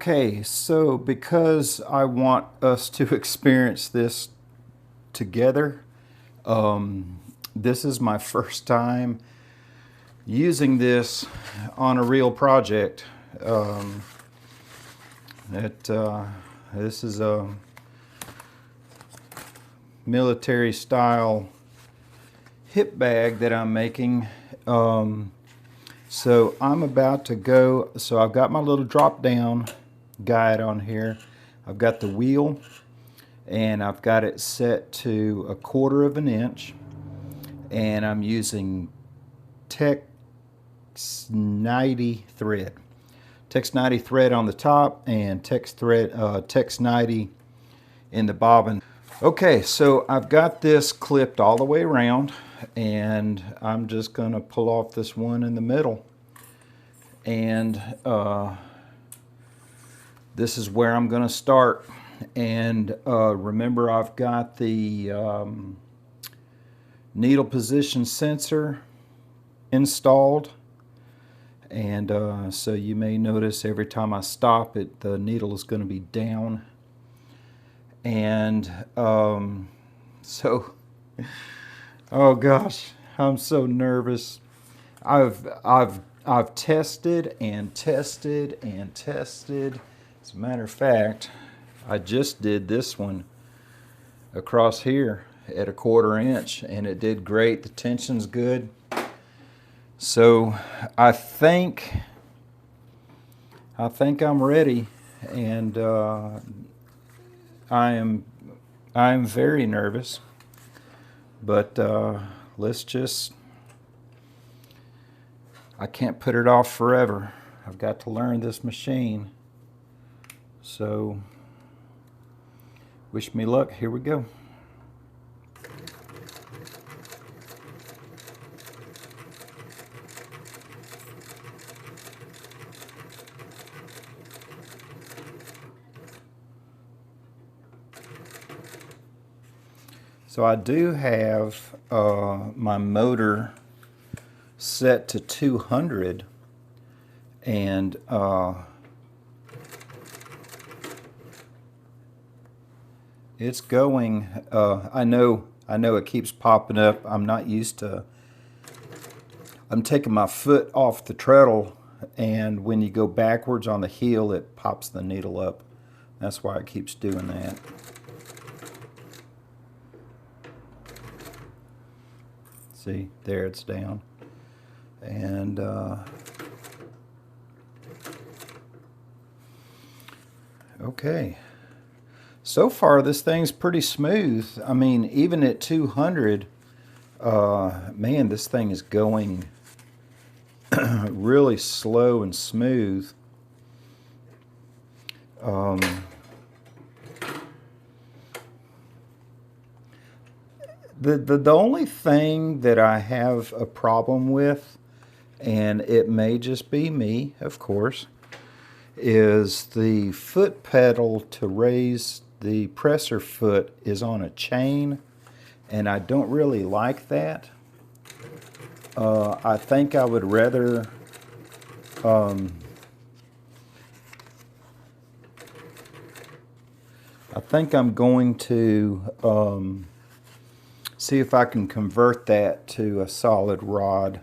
Okay, so because I want us to experience this together, this is my first time using this on a real project. This is a military style hip bag that I'm making. So I'm about to go, so I've got my little drop down guide on here. I've got the wheel and I've got it set to 1/4 of an inch, and I'm using Tex 90 thread. Tex 90 thread on the top and Tex 90 in the bobbin. Okay, so I've got this clipped all the way around, and I'm just going to pull off this one in the middle, and this is where I'm going to start. And remember, I've got the needle position sensor installed, and so you may notice every time I stop it, the needle is going to be down. And so, oh gosh, I'm so nervous. I've tested and tested and tested. As a matter of fact, I just did this one across here at 1/4 inch, and it did great. The tension's good. So I think I'm ready, and I am very nervous, but let's just, I can't put it off forever. I've got to learn this machine. So wish me luck. Here we go. So I do have my motor set to 200, and it's going. I know it keeps popping up. I'm not used to. I'm taking my foot off the treadle, and when you go backwards on the heel, it pops the needle up. That's why it keeps doing that. See, there it's down. And okay. So far this thing's pretty smooth. I mean, even at 200, man, this thing is going really slow and smooth. The only thing that I have a problem with, and it may just be me, of course, is the foot pedal to raise the presser foot is on a chain, and I don't really like that. I think I would rather I think I'm going to see if I can convert that to a solid rod.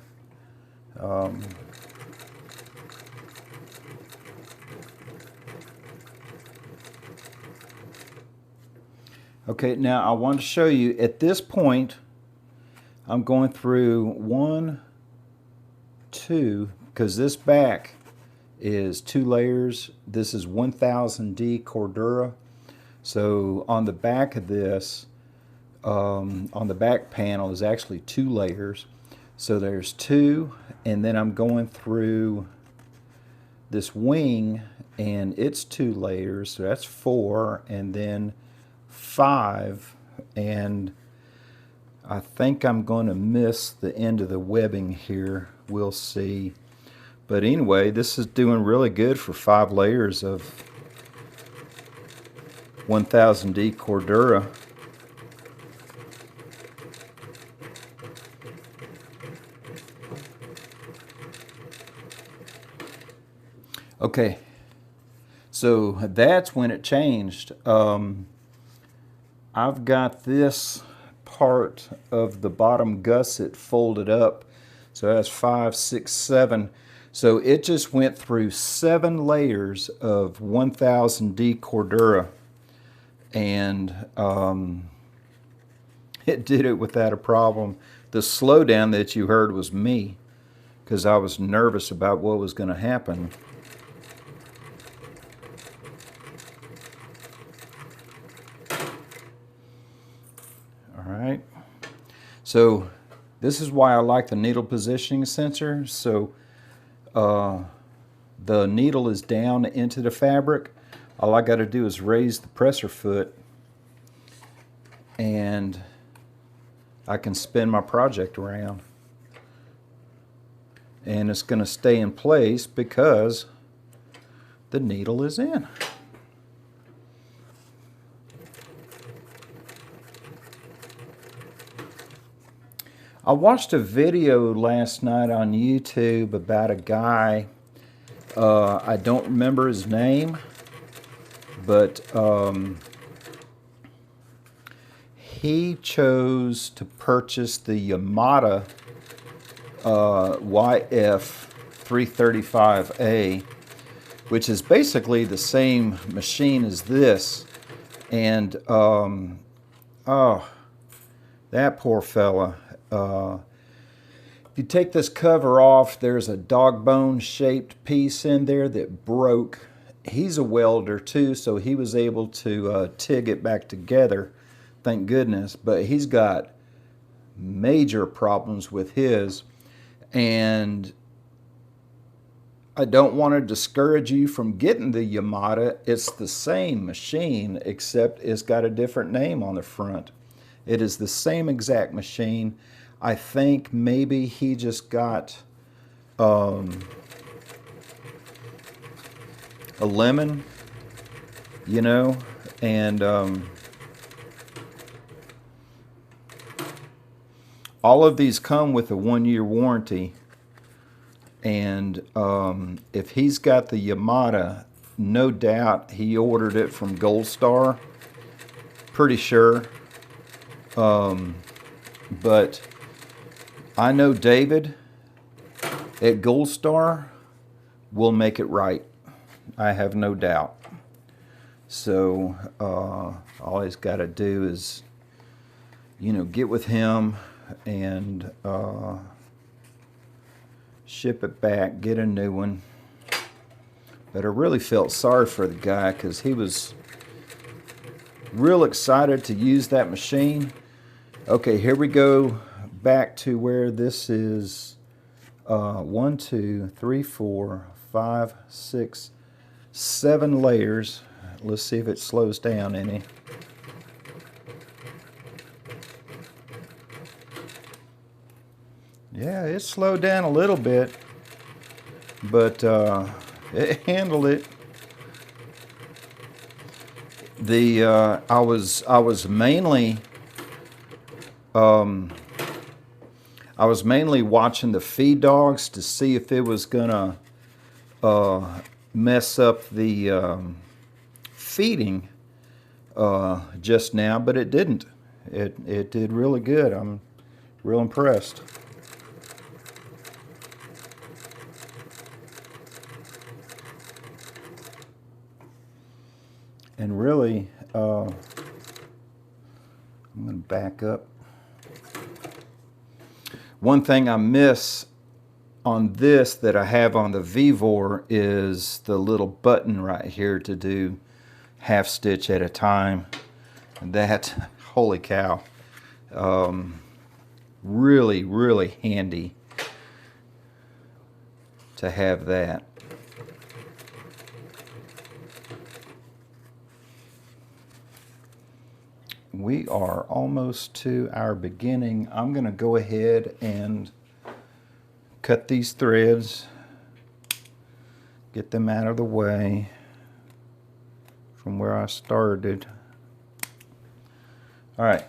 Okay, now I want to show you at this point, I'm going through 1, 2, because this back is 2 layers. This is 1000D Cordura. So on the back of this, on the back panel is actually 2 layers. So there's 2, and then I'm going through this wing, and it's 2 layers, so that's 4, and then 5, and I think I'm going to miss the end of the webbing here. We'll see. But anyway, this is doing really good for 5 layers of 1000D Cordura. Okay, So that's when it changed. I've got this part of the bottom gusset folded up. So that's 5, 6, 7. So it just went through 7 layers of 1000D Cordura. And it did it without a problem. The slowdown that you heard was me, because I was nervous about what was going to happen. All right. So this is why I like the needle positioning sensor. So the needle is down into the fabric. All I got to do is raise the presser foot and I can spin my project around. And it's going to stay in place because the needle is in. I watched a video last night on YouTube about a guy, I don't remember his name, but he chose to purchase the Yamada YF335A, which is basically the same machine as this. And oh, that poor fella. If you take this cover off, there's a dog bone shaped piece in there that broke. He's a welder too, so he was able to TIG it back together, thank goodness. But he's got major problems with his, and I don't want to discourage you from getting the Yamada. It's the same machine, except it's got a different name on the front. It is the same exact machine. I think maybe he just got a lemon, you know, and all of these come with a 1-year warranty. And if he's got the Yamada, no doubt he ordered it from Gold Star. Pretty sure. But I know David at Gold Star will make it right. I have no doubt. So all he's got to do is, you know, get with him and ship it back, get a new one. But I really felt sorry for the guy because he was real excited to use that machine. Okay, here we go back to where this is 1, 2, 3, 4, 5, 6, 7 layers. Let's see if it slows down any. Yeah, it slowed down a little bit, but it handled it. I was mainly watching the feed dogs to see if it was gonna mess up the feeding just now, but it didn't. It did really good. I'm real impressed. And really, I'm going to back up. One thing I miss on this that I have on the Vivor is the little button right here to do half stitch at a time. And that, holy cow, really, really handy to have that. We are almost to our beginning. I'm going to go ahead and cut these threads, get them out of the way from where I started. All right.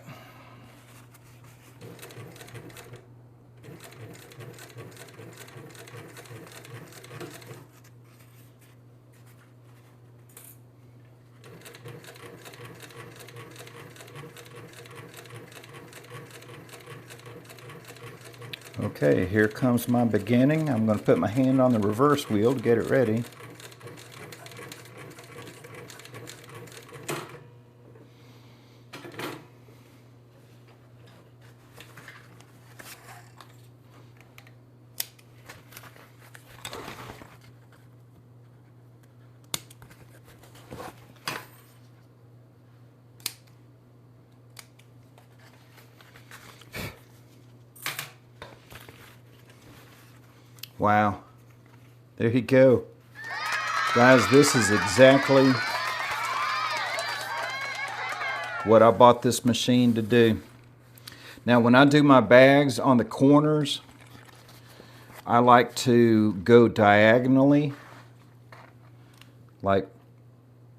Okay, here comes my beginning. I'm going to put my hand on the reverse wheel to get it ready. Wow, there you go. Guys, this is exactly what I bought this machine to do. Now, when I do my bags on the corners, I like to go diagonally, like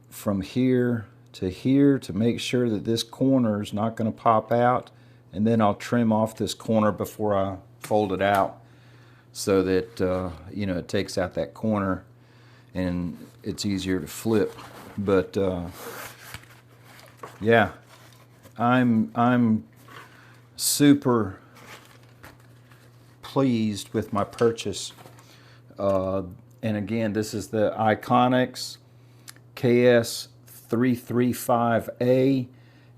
from here to make sure that this corner is not going to pop out, and then I'll trim off this corner before I fold it out, so that you know, it takes out that corner and it's easier to flip. But yeah, I'm super pleased with my purchase. And again, this is the iKonix KS335A.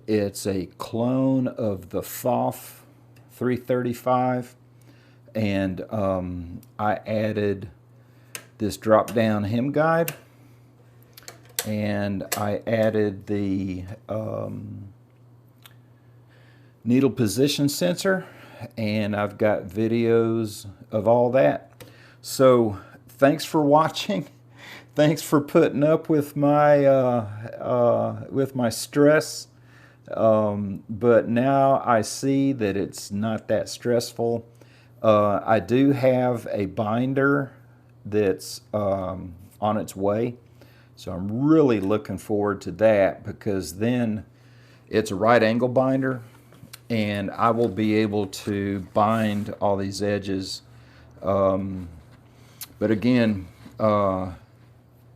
It's a clone of the FOF 335. And I added this drop-down hem guide, and I added the needle position sensor, and I've got videos of all that. So thanks for watching. Thanks for putting up with my stress. But now I see that it's not that stressful. I do have a binder that's on its way, so I'm really looking forward to that, because then it's a right angle binder and I will be able to bind all these edges. But again,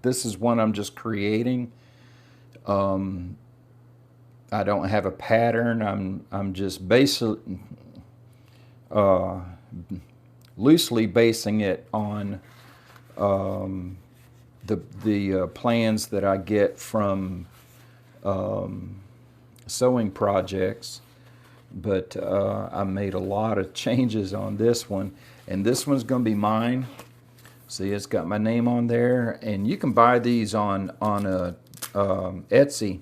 this is one I'm just creating. I don't have a pattern. I'm just basically loosely basing it on the plans that I get from sewing projects. But I made a lot of changes on this one, and this one's going to be mine. See, it's got my name on there, and you can buy these on Etsy.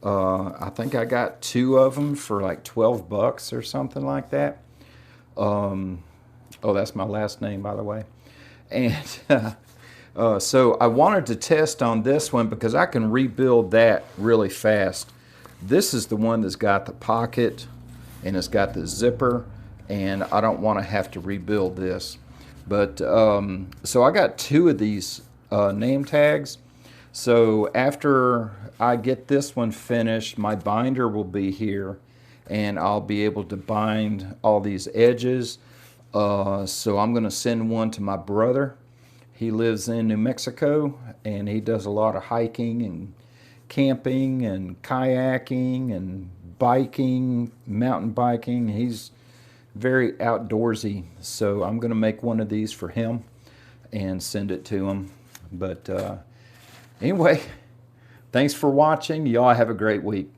I think I got 2 of them for like 12 bucks or something like that. Oh, that's my last name, by the way. And so I wanted to test on this one because I can rebuild that really fast. This is the one that's got the pocket and it's got the zipper, and I don't want to have to rebuild this. But so I got 2 of these name tags. So after I get this one finished, my binder will be here, and I'll be able to bind all these edges. So I'm going to send one to my brother. He lives in New Mexico, and he does a lot of hiking and camping and kayaking and biking, mountain biking. He's very outdoorsy, so I'm going to make one of these for him and send it to him. But anyway, thanks for watching. Y'all have a great week.